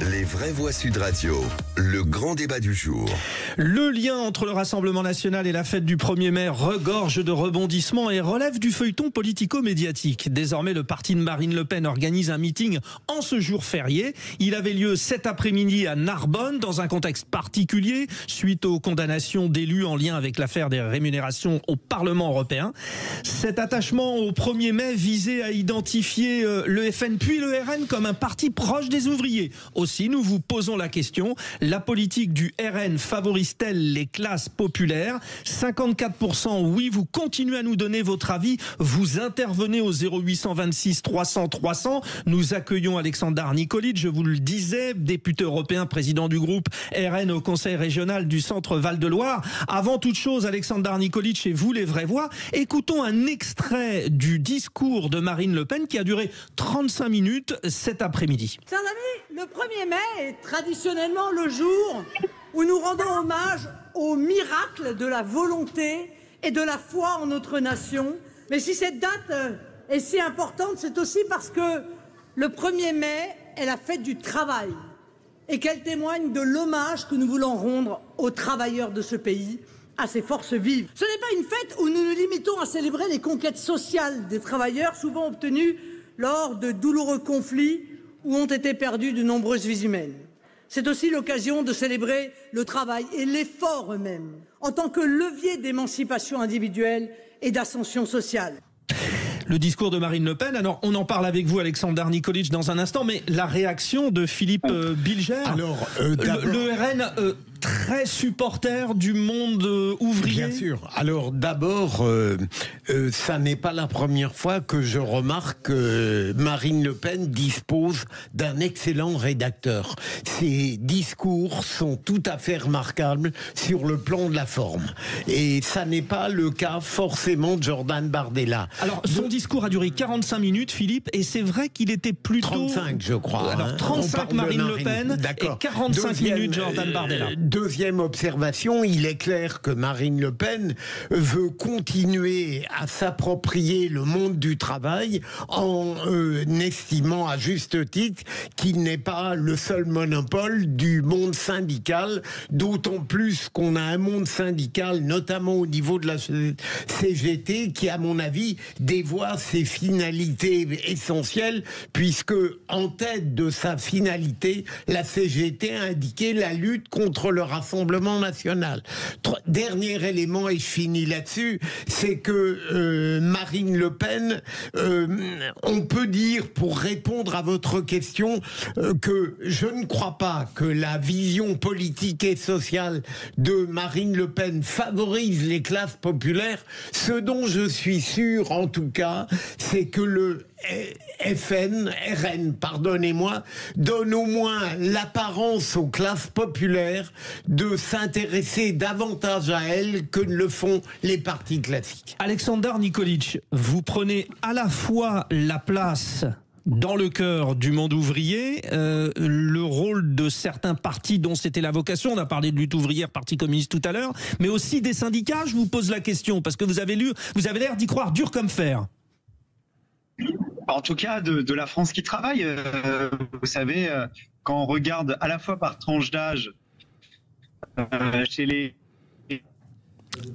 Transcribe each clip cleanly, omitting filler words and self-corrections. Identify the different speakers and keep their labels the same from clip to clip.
Speaker 1: Les vraies voix Sud Radio, le grand débat du jour.
Speaker 2: Le lien entre le Rassemblement national et la fête du 1er mai regorge de rebondissements et relève du feuilleton politico-médiatique. Désormais, le parti de Marine Le Pen organise un meeting en ce jour férié. Il avait lieu cet après-midi à Narbonne, dans un contexte particulier, suite aux condamnations d'élus en lien avec l'affaire des rémunérations au Parlement européen. Cet attachement au 1er mai visait à identifier le FN puis le RN comme un parti proche des ouvriers. Aussi, nous vous posons la question, la politique du RN favorise-t-elle les classes populaires ? 54% oui, vous continuez à nous donner votre avis, vous intervenez au 0826 300 300. Nous accueillons Aleksandar Nikolic, je vous le disais, député européen, président du groupe RN au Conseil régional du Centre Val-de-Loire. Avant toute chose, Aleksandar Nikolic et vous les vraies voix, écoutons un extrait du discours de Marine Le Pen qui a duré 35 minutes cet après-midi.
Speaker 3: Chers amis, le 1er mai est traditionnellement le jour où nous rendons hommage au miracle de la volonté et de la foi en notre nation. Mais si cette date est si importante, c'est aussi parce que le 1er mai est la fête du travail et qu'elle témoigne de l'hommage que nous voulons rendre aux travailleurs de ce pays, à ses forces vives. Ce n'est pas une fête où nous nous limitons à célébrer les conquêtes sociales des travailleurs, souvent obtenues lors de douloureux conflits où ont été perdues de nombreuses vies humaines. C'est aussi l'occasion de célébrer le travail et l'effort eux-mêmes, en tant que levier d'émancipation individuelle et d'ascension sociale.
Speaker 2: Le discours de Marine Le Pen, alors on en parle avec vous Aleksandar Nikolic dans un instant, mais la réaction de Philippe Bilger, le RN très supporter du monde ouvrier.
Speaker 4: Bien sûr. Alors d'abord, ça n'est pas la première fois que je remarque que Marine Le Pen dispose d'un excellent rédacteur. Ses discours sont tout à fait remarquables sur le plan de la forme. Et ça n'est pas le cas forcément de Jordan Bardella.
Speaker 2: Alors son discours a duré 45 minutes, Philippe, et c'est vrai qu'il était plutôt...
Speaker 4: 35, je crois.
Speaker 2: Alors 35 Marine Le Pen et 45 minutes Jordan Bardella.
Speaker 4: Deuxième observation, il est clair que Marine Le Pen veut continuer à s'approprier le monde du travail en estimant à juste titre qu'il n'est pas le seul monopole du monde syndical, d'autant plus qu'on a un monde syndical, notamment au niveau de la CGT, qui à mon avis dévoie ses finalités essentielles, puisque en tête de sa finalité, la CGT a indiqué la lutte contre le Rassemblement national. Dernier élément, et je finis là-dessus, c'est que Marine Le Pen, on peut dire, pour répondre à votre question, que je ne crois pas que la vision politique et sociale de Marine Le Pen favorise les classes populaires. Ce dont je suis sûr, en tout cas, c'est que le RN, pardonnez-moi, donne au moins l'apparence aux classes populaires de s'intéresser davantage à elles que ne le font les partis classiques.
Speaker 2: Aleksandar Nikolic, vous prenez à la fois la place dans le cœur du monde ouvrier, le rôle de certains partis dont c'était la vocation, on a parlé de lutte ouvrière, Parti communiste tout à l'heure, mais aussi des syndicats. Je vous pose la question parce que vous avez l'air d'y croire dur comme fer.
Speaker 5: En tout cas, de la France qui travaille. Vous savez, quand on regarde à la fois par tranche d'âge chez les...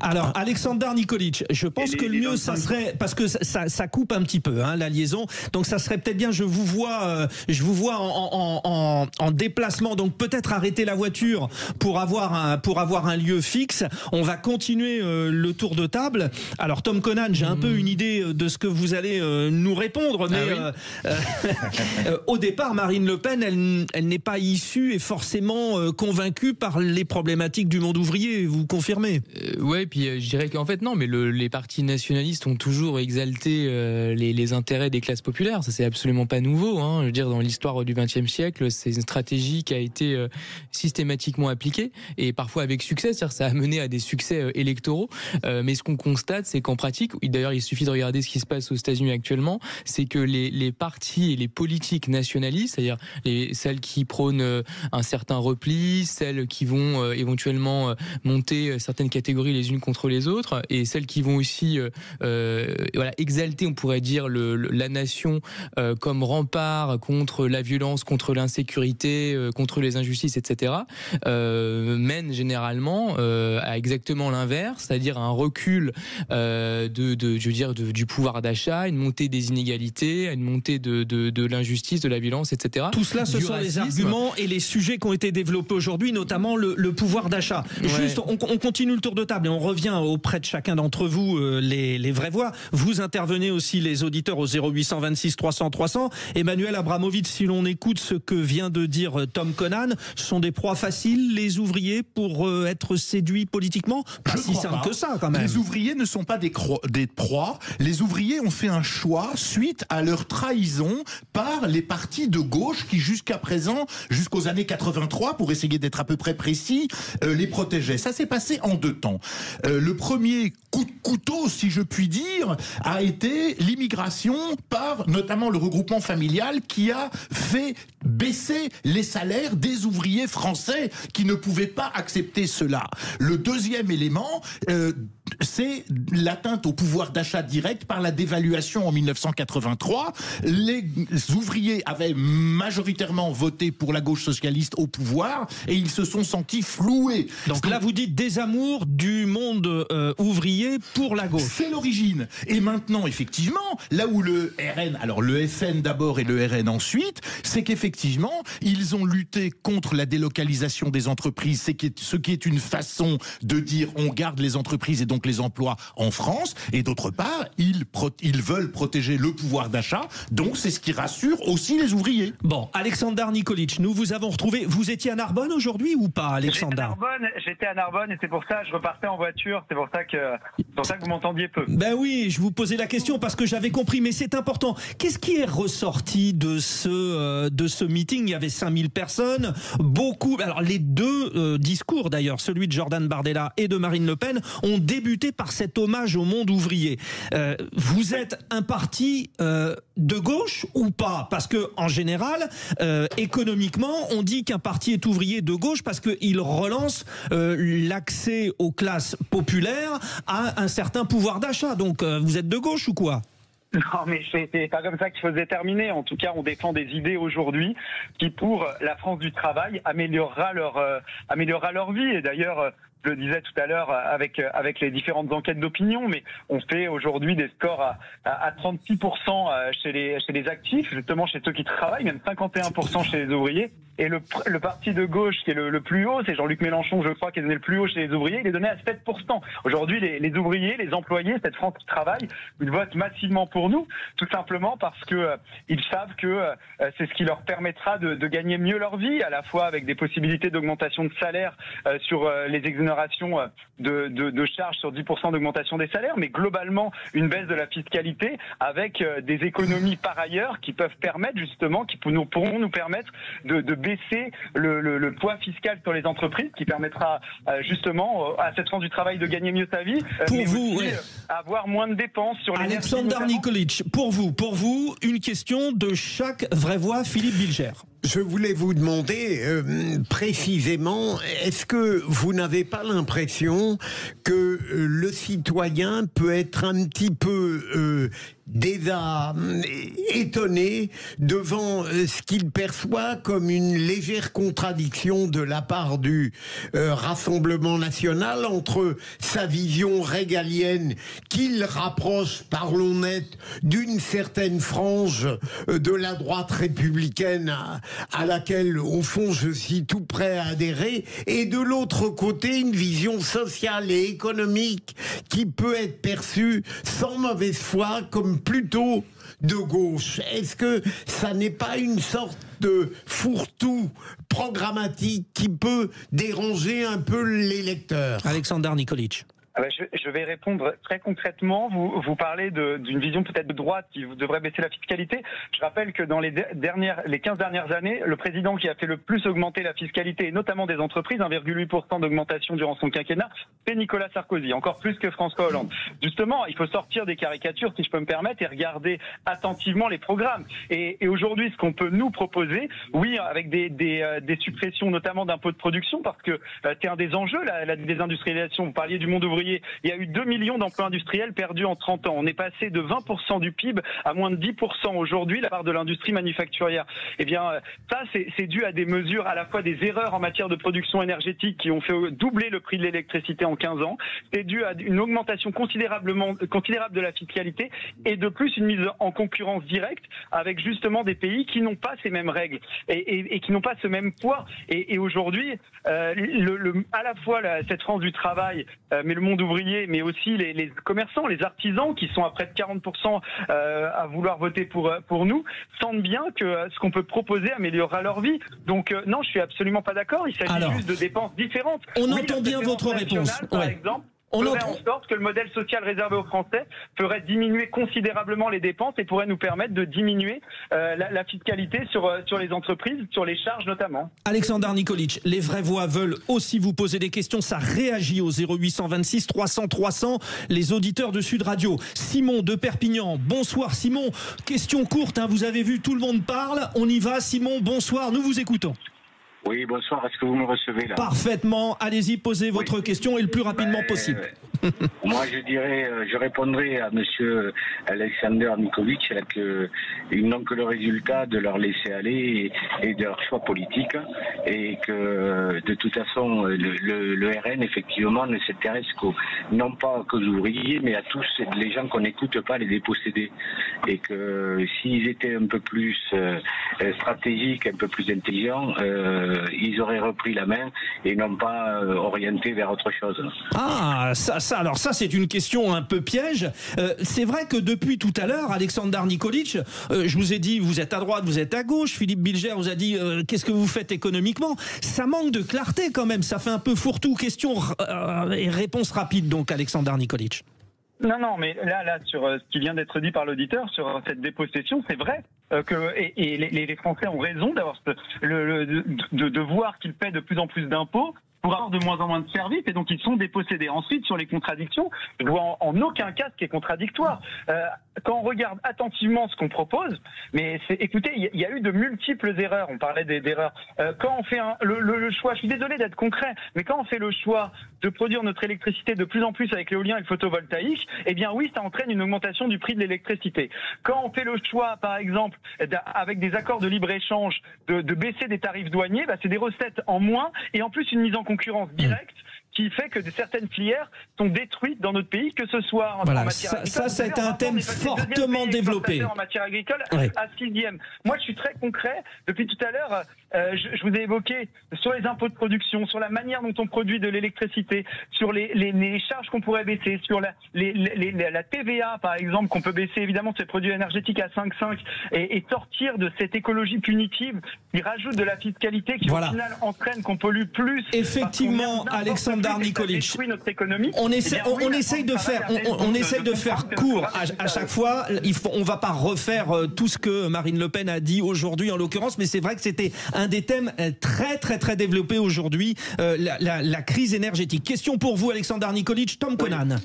Speaker 2: Alors, Aleksandar Nikolic, je pense que le mieux, ça serait, parce que ça coupe un petit peu la liaison, donc ça serait peut-être bien, je vous vois en déplacement, donc peut-être arrêter la voiture pour avoir un lieu fixe. On va continuer le tour de table. Alors Tom Conan, j'ai un peu une idée de ce que vous allez nous répondre, mais au départ, Marine Le Pen, elle n'est pas issue et forcément convaincue par les problématiques du monde ouvrier, vous confirmez ?
Speaker 6: Ouais, puis je dirais qu'en fait non, mais les partis nationalistes ont toujours exalté les intérêts des classes populaires. Ça c'est absolument pas nouveau. Je veux dire, dans l'histoire du XXe siècle, c'est une stratégie qui a été systématiquement appliquée et parfois avec succès. C'est-à-dire, ça a mené à des succès électoraux. Mais ce qu'on constate, c'est qu'en pratique, d'ailleurs, il suffit de regarder ce qui se passe aux États-Unis actuellement, c'est que les partis et les politiques nationalistes, c'est-à-dire celles qui prônent un certain repli, celles qui vont éventuellement monter certaines catégories les les unes contre les autres, et celles qui vont aussi exalter, on pourrait dire, la nation comme rempart contre la violence, contre l'insécurité, contre les injustices, etc., mènent généralement à exactement l'inverse, c'est-à-dire à un recul du pouvoir d'achat, une montée des inégalités, une montée de l'injustice, de la violence, etc.
Speaker 2: Tout cela, ce sont les arguments et les sujets qui ont été développés aujourd'hui, notamment le pouvoir d'achat. Ouais. Juste, on continue le tour de table et on revient auprès de chacun d'entre vous, les vraies voix. Vous intervenez aussi, les auditeurs, au 0826 300 300. Emmanuel Abramovitch, si l'on écoute ce que vient de dire Tom Conan, ce sont des proies faciles, les ouvriers, pour être séduits politiquement? Pas si simple que ça, quand même.
Speaker 7: Les ouvriers ne sont pas des proies. Les ouvriers ont fait un choix suite à leur trahison par les partis de gauche qui, jusqu'à présent, jusqu'aux années 83, pour essayer d'être à peu près précis, les protégeaient. Ça s'est passé en 2 temps. Le premier coup de couteau, si je puis dire, a été l'immigration par notamment le regroupement familial qui a fait baisser les salaires des ouvriers français qui ne pouvaient pas accepter cela. Le deuxième élément, c'est l'atteinte au pouvoir d'achat direct par la dévaluation en 1983. Les ouvriers avaient majoritairement voté pour la gauche socialiste au pouvoir et ils se sont sentis floués.
Speaker 2: Donc là, vous dites désamour du monde ouvrier pour la gauche.
Speaker 7: C'est l'origine. Et maintenant, effectivement, là où le RN, alors le FN d'abord et le RN ensuite, c'est qu'effectivement, ils ont lutté contre la délocalisation des entreprises, ce qui est une façon de dire on garde les entreprises et donc les emplois en France, et d'autre part, ils veulent protéger le pouvoir d'achat, donc c'est ce qui rassure aussi les ouvriers.
Speaker 2: Bon, Alexandar Nikolic, nous vous avons retrouvé. Vous étiez à Narbonne aujourd'hui ou pas, Alexandar?
Speaker 8: J'étais à Narbonne et c'est pour ça que je repartais en voiture, c'est pour ça que vous m'entendiez peu.
Speaker 2: Ben oui, je vous posais la question parce que j'avais compris, mais c'est important. Qu'est-ce qui est ressorti de ce meeting? Il y avait 5000 personnes, beaucoup. Alors les deux discours d'ailleurs, celui de Jordan Bardella et de Marine Le Pen, ont débuté par cet hommage au monde ouvrier. Vous êtes un parti de gauche ou pas? Parce que en général, économiquement, on dit qu'un parti est ouvrier de gauche parce qu'il relance l'accès aux classes populaires à un certain pouvoir d'achat. Donc vous êtes de gauche ou quoi?
Speaker 8: Non, mais c'est pas comme ça qu'il faut se déterminer. En tout cas, on défend des idées aujourd'hui qui, pour la France du travail, améliorera leur vie. Et d'ailleurs, je le disais tout à l'heure avec les différentes enquêtes d'opinion, mais on fait aujourd'hui des scores à 36% chez les actifs, justement chez ceux qui travaillent, même 51% chez les ouvriers. Et le parti de gauche qui est le plus haut, c'est Jean-Luc Mélenchon, je crois, qui est donné le plus haut chez les ouvriers, il est donné à 7%. Aujourd'hui, les ouvriers, les employés, cette France qui travaille, ils votent massivement pour nous, tout simplement parce que ils savent que c'est ce qui leur permettra de gagner mieux leur vie, à la fois avec des possibilités d'augmentation de salaire sur les exonérations de charges sur 10% d'augmentation des salaires, mais globalement une baisse de la fiscalité avec des économies par ailleurs qui peuvent permettre justement, qui pourront nous permettre de baisser le poids fiscal sur les entreprises, qui permettra justement à cette France du travail de gagner mieux sa vie,
Speaker 2: pour
Speaker 8: mais
Speaker 2: vous,
Speaker 8: aussi avoir moins de dépenses sur les
Speaker 2: Alexandar Nikolic, pour vous, une question de chaque vraie voix, Philippe Bilger.
Speaker 4: Je voulais vous demander précisément, est-ce que vous n'avez pas l'impression que le citoyen peut être un petit peu déjà étonné devant ce qu'il perçoit comme une légère contradiction de la part du Rassemblement national entre sa vision régalienne qu'il rapproche, parlons net, d'une certaine frange de la droite républicaine à laquelle, au fond, je suis tout prêt à adhérer, et de l'autre côté, une vision sociale et économique qui peut être perçue, sans mauvaise foi, comme plutôt de gauche. Est-ce que ça n'est pas une sorte de fourre-tout programmatique qui peut déranger un peu les lecteurs?
Speaker 2: Alexandar Nikolic.
Speaker 8: Je vais répondre très concrètement. Vous parlez d'une vision peut-être de droite qui devrait baisser la fiscalité. Je rappelle que dans les 15 dernières années, le président qui a fait le plus augmenter la fiscalité, et notamment des entreprises, 1,8% d'augmentation durant son quinquennat, c'est Nicolas Sarkozy, encore plus que François Hollande. Justement, il faut sortir des caricatures, si je peux me permettre, et regarder attentivement les programmes. Et aujourd'hui, ce qu'on peut nous proposer, oui, avec des suppressions, notamment d'impôts de production, parce que c'est un des enjeux, la désindustrialisation. Vous parliez du monde ouvrier ouvriers. Il y a eu 2 millions d'emplois industriels perdus en 30 ans. On est passé de 20% du PIB à moins de 10% aujourd'hui, la part de l'industrie manufacturière. Eh bien, ça, c'est dû à des mesures, à la fois des erreurs en matière de production énergétique qui ont fait doubler le prix de l'électricité en 15 ans. C'est dû à une augmentation considérable de la fiscalité et de plus une mise en concurrence directe avec justement des pays qui n'ont pas ces mêmes règles et qui n'ont pas ce même poids. Et aujourd'hui, à la fois cette France du travail, mais le monde ouvrier, mais aussi les commerçants, les artisans qui sont à près de 40% à vouloir voter pour nous, sentent bien que ce qu'on peut proposer améliorera leur vie. Donc non, je suis absolument pas d'accord. Il s'agit juste de dépenses différentes.
Speaker 2: On entend bien votre réponse.
Speaker 8: Par exemple, ferait en sorte que le modèle social réservé aux Français ferait diminuer considérablement les dépenses et pourrait nous permettre de diminuer la fiscalité sur les entreprises, sur les charges notamment.
Speaker 2: Alexandre Nikolic, les vraies voix veulent aussi vous poser des questions. Ça réagit au 0826 300 300. Les auditeurs de Sud Radio. Simon de Perpignan. Bonsoir Simon. Question courte, hein, vous avez vu, tout le monde parle. On y va Simon, bonsoir, nous vous écoutons.
Speaker 9: Oui, bonsoir, est-ce que vous me recevez là?
Speaker 2: Parfaitement, allez-y, posez votre question et le plus rapidement possible.
Speaker 9: Moi, je répondrai à monsieur Alexander Nikolic qu'ils n'ont que le résultat de leur laisser-aller et de leur choix politique, et que de toute façon, le RN, effectivement, ne s'intéresse non pas qu'aux ouvriers, mais à tous les gens qu'on n'écoute pas, les dépossédés. Et que s'ils étaient un peu plus stratégiques, un peu plus intelligents, ils auraient repris la main et non pas orienté vers autre chose.
Speaker 2: Ah, alors ça c'est une question un peu piège. C'est vrai que depuis tout à l'heure, Alexander Nikolic, je vous ai dit, vous êtes à droite, vous êtes à gauche. Philippe Bilger vous a dit, qu'est-ce que vous faites économiquement? Ça manque de clarté quand même, ça fait un peu fourre-tout. Question et réponse rapide donc, Alexander Nikolic.
Speaker 8: Non, mais là, sur ce qui vient d'être dit par l'auditeur, sur cette dépossession, c'est vrai que les Français ont raison d'avoir de voir qu'ils paient de plus en plus d'impôts pour avoir de moins en moins de services, et donc ils sont dépossédés. Ensuite, sur les contradictions, je vois en aucun cas ce qui est contradictoire. Quand on regarde attentivement ce qu'on propose, mais écoutez, il y a eu de multiples erreurs. On parlait d'erreurs. Quand on fait le choix, je suis désolé d'être concret, mais quand on fait le choix de produire notre électricité de plus en plus avec l'éolien et le photovoltaïque, eh bien oui, ça entraîne une augmentation du prix de l'électricité. Quand on fait le choix, par exemple, avec des accords de libre-échange, de baisser des tarifs douaniers, c'est des recettes en moins, et en plus une mise en concurrence directe qui fait que certaines filières sont détruites dans notre pays, que ce soit en matière agricole.
Speaker 2: Ça a été un thème fortement développé.
Speaker 8: En matière agricole, à 6e. Moi, je suis très concret. Depuis tout à l'heure, je vous ai évoqué sur les impôts de production, sur la manière dont on produit de l'électricité, sur les charges qu'on pourrait baisser, sur la TVA, par exemple, qu'on peut baisser évidemment sur les produits énergétiques à 5,5 et sortir de cette écologie punitive qui rajoute de la fiscalité qui, au final, entraîne qu'on pollue plus.
Speaker 2: Effectivement, Alexander Nikolic, on essaye de faire court à chaque fois. On va pas refaire tout ce que Marine Le Pen a dit aujourd'hui en l'occurrence, mais c'est vrai que c'était un des thèmes très très très développés aujourd'hui, la crise énergétique. Question pour vous, Alexander Nikolic, Tom Conan.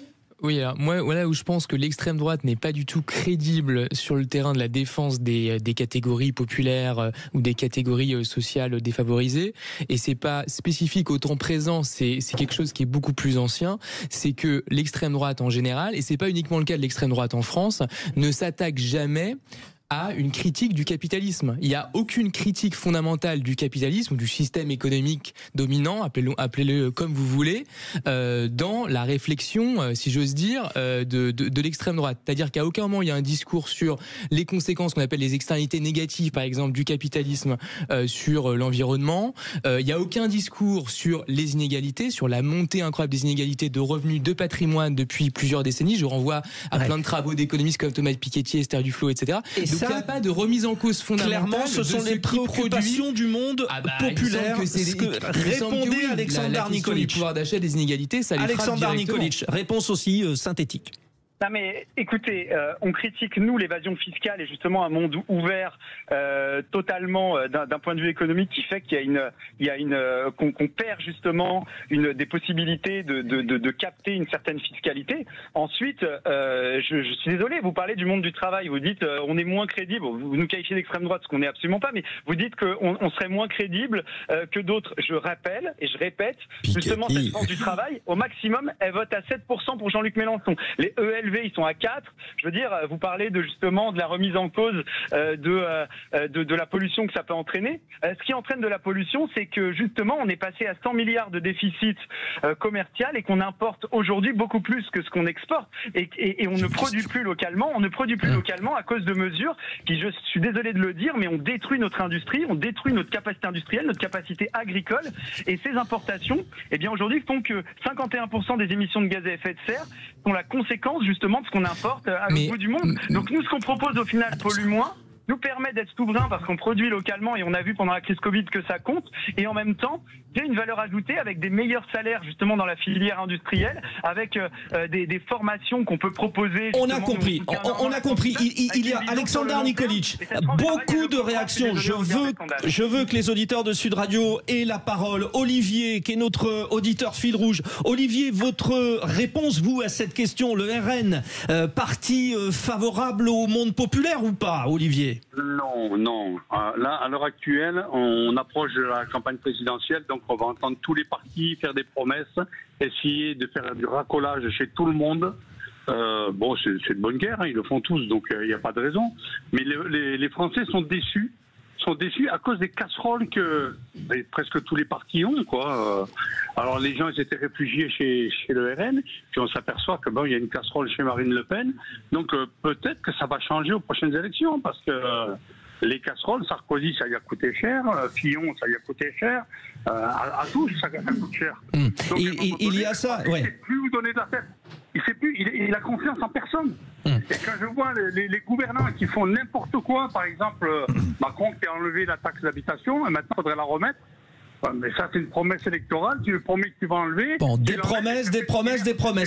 Speaker 6: Oui, alors moi, voilà où je pense que l'extrême droite n'est pas du tout crédible sur le terrain de la défense des catégories populaires ou des catégories sociales défavorisées. Et c'est pas spécifique au temps présent, c'est quelque chose qui est beaucoup plus ancien. C'est que l'extrême droite en général, et c'est pas uniquement le cas de l'extrême droite en France, ne s'attaque jamais à une critique du capitalisme. Il n'y a aucune critique fondamentale du capitalisme ou du système économique dominant, appelez-le comme vous voulez, dans la réflexion, si j'ose dire, de l'extrême droite. C'est-à-dire qu'à aucun moment il y a un discours sur les conséquences qu'on appelle les externalités négatives, par exemple, du capitalisme sur l'environnement. Il n'y a aucun discours sur les inégalités, sur la montée incroyable des inégalités de revenus, de patrimoine depuis plusieurs décennies. Je renvoie à plein de travaux d'économistes comme Thomas Piketty, Esther Duflo, etc. Donc il n'y a pas de remise en cause fondamentale.
Speaker 2: Clairement, ce sont les préoccupations du monde populaire. Répondez, Alexander Nikolic.
Speaker 6: Le pouvoir d'achat, des inégalités, ça les frappe directement.
Speaker 2: Alexander Nikolic, réponse aussi synthétique.
Speaker 8: Non mais écoutez, on critique nous l'évasion fiscale et justement un monde ouvert totalement d'un point de vue économique qui fait qu'il y a qu'on perd justement des possibilités de capter une certaine fiscalité. Ensuite, je suis désolé, vous parlez du monde du travail, vous dites on est moins crédible, vous nous qualifiez d'extrême droite, ce qu'on n'est absolument pas, mais vous dites qu'on serait moins crédible que d'autres. Je rappelle et je répète, justement cette France du travail, au maximum, elle vote à 7% pour Jean-Luc Mélenchon. Les ELV, ils sont à 4. Je veux dire, vous parlez justement de la remise en cause de la pollution que ça peut entraîner. Ce qui entraîne de la pollution, c'est que justement, on est passé à 100 milliards de déficit commercial et qu'on importe aujourd'hui beaucoup plus que ce qu'on exporte. Et on ne produit plus localement. On ne produit plus localement à cause de mesures qui, je suis désolé de le dire, mais on détruit notre industrie, on détruit notre capacité industrielle, notre capacité agricole. Et ces importations, eh bien aujourd'hui, font que 51% des émissions de gaz à effet de serre sont la conséquence justement de ce qu'on importe à l'autre bout du monde. Donc nous, ce qu'on propose au final pollue moins, nous permet d'être souverain parce qu'on produit localement et on a vu pendant la crise Covid que ça compte, et en même temps il y a une valeur ajoutée avec des meilleurs salaires justement dans la filière industrielle, avec des formations qu'on peut proposer.
Speaker 2: On a compris, on a compris. Il y a Alexander Nikolic, beaucoup de réactions. Je veux que les auditeurs de Sud Radio aient la parole. Olivier, qui est notre auditeur fil rouge. Olivier, votre réponse, vous, à cette question, le RN, parti favorable au monde populaire ou pas, Olivier?
Speaker 10: Non. Là, à l'heure actuelle, on approche de la campagne présidentielle, donc on va entendre tous les partis faire des promesses, essayer de faire du racolage chez tout le monde. Bon, c'est de bonne guerre, hein, ils le font tous, donc il n'y a pas de raison. Mais les Français sont déçus à cause des casseroles que presque tous les partis ont, quoi. Alors les gens, ils étaient réfugiés chez le RN, puis on s'aperçoit que bon, il y a une casserole chez Marine Le Pen. Donc peut-être que ça va changer aux prochaines élections, parce que les casseroles, Sarkozy, ça lui a coûté cher, Fillon, ça lui a coûté cher, à tous, ça coûte cher. Donc,
Speaker 2: il y a ça, ouais.
Speaker 10: Il ne sait plus où donner de la tête. Il sait plus, il a confiance en personne. Et quand je vois les gouvernants qui font n'importe quoi, par exemple Macron qui a enlevé la taxe d'habitation, et maintenant il faudrait la remettre. Mais ça, c'est une promesse électorale. Tu me promets que tu vas enlever.
Speaker 2: Bon, des promesses.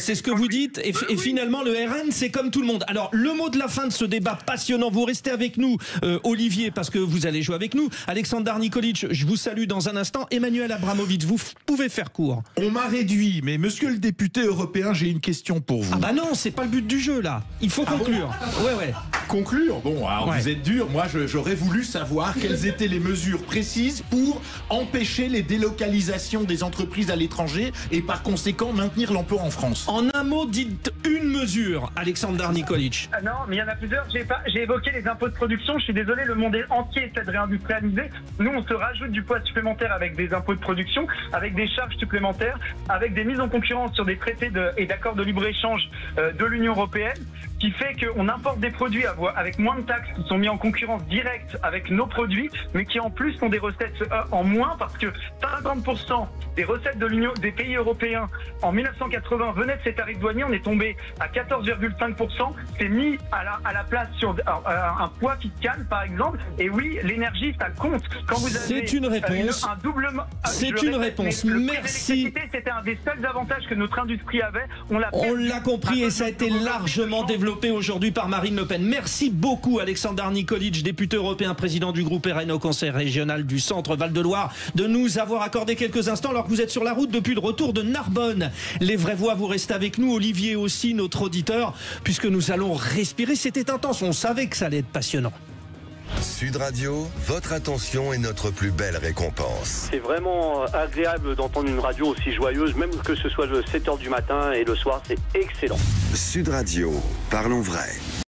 Speaker 2: C'est ce que vous dites. Et finalement, le RN, c'est comme tout le monde. Alors, le mot de la fin de ce débat passionnant. Vous restez avec nous, Olivier, parce que vous allez jouer avec nous. Alexander Nikolic, je vous salue dans un instant. Emmanuel Abramovitch, vous pouvez faire court.
Speaker 7: On m'a réduit, mais monsieur le député européen, j'ai une question pour vous.
Speaker 2: Ah bah non, c'est pas le but du jeu, là. Il faut conclure.
Speaker 7: Bon ouais. Conclure? Bon, alors vous êtes dur. Moi, j'aurais voulu savoir quelles étaient les mesures précises pour empêcher les délocalisations des entreprises à l'étranger et par conséquent maintenir l'emploi en France.
Speaker 2: En un mot, dites une mesure, Alexander Nikolic.
Speaker 8: Non, mais il y en a plusieurs. J'ai évoqué les impôts de production. Je suis désolé, le monde entier essaie de réindustrialiser. Nous, on se rajoute du poids supplémentaire avec des impôts de production, avec des charges supplémentaires, avec des mises en concurrence sur des traités et d'accords de libre-échange de l'Union européenne, qui fait qu'on importe des produits avec moins de taxes qui sont mis en concurrence directe avec nos produits, mais qui en plus ont des recettes en moins, parce que 50% des recettes de l'Union, des pays européens en 1980 venaient de ces tarifs douaniers. On est tombé à 14,5%. C'est mis à la place sur un poids fiscal, par exemple. Et oui, l'énergie, ça compte. Quand vous avez
Speaker 2: c'est une réponse.
Speaker 8: Un doublement.
Speaker 2: C'est une réponse. Merci.
Speaker 8: C'était un des seuls avantages que notre industrie avait. On
Speaker 2: l'a compris et ça a été largement développé aujourd'hui par Marine Le Pen. Merci beaucoup, Alexander Nikolic, député européen, président du groupe RN au Conseil régional du Centre Val-de-Loire, de nous avoir accordé quelques instants alors que vous êtes sur la route depuis le retour de Narbonne. Les vraies voix, vous restez avec nous. Olivier aussi, notre auditeur, puisque nous allons respirer. C'était intense, on savait que ça allait être passionnant.
Speaker 1: Sud Radio, votre attention est notre plus belle récompense.
Speaker 11: C'est vraiment agréable d'entendre une radio aussi joyeuse, même que ce soit le 7h du matin et le soir, c'est excellent.
Speaker 1: Sud Radio, parlons vrai.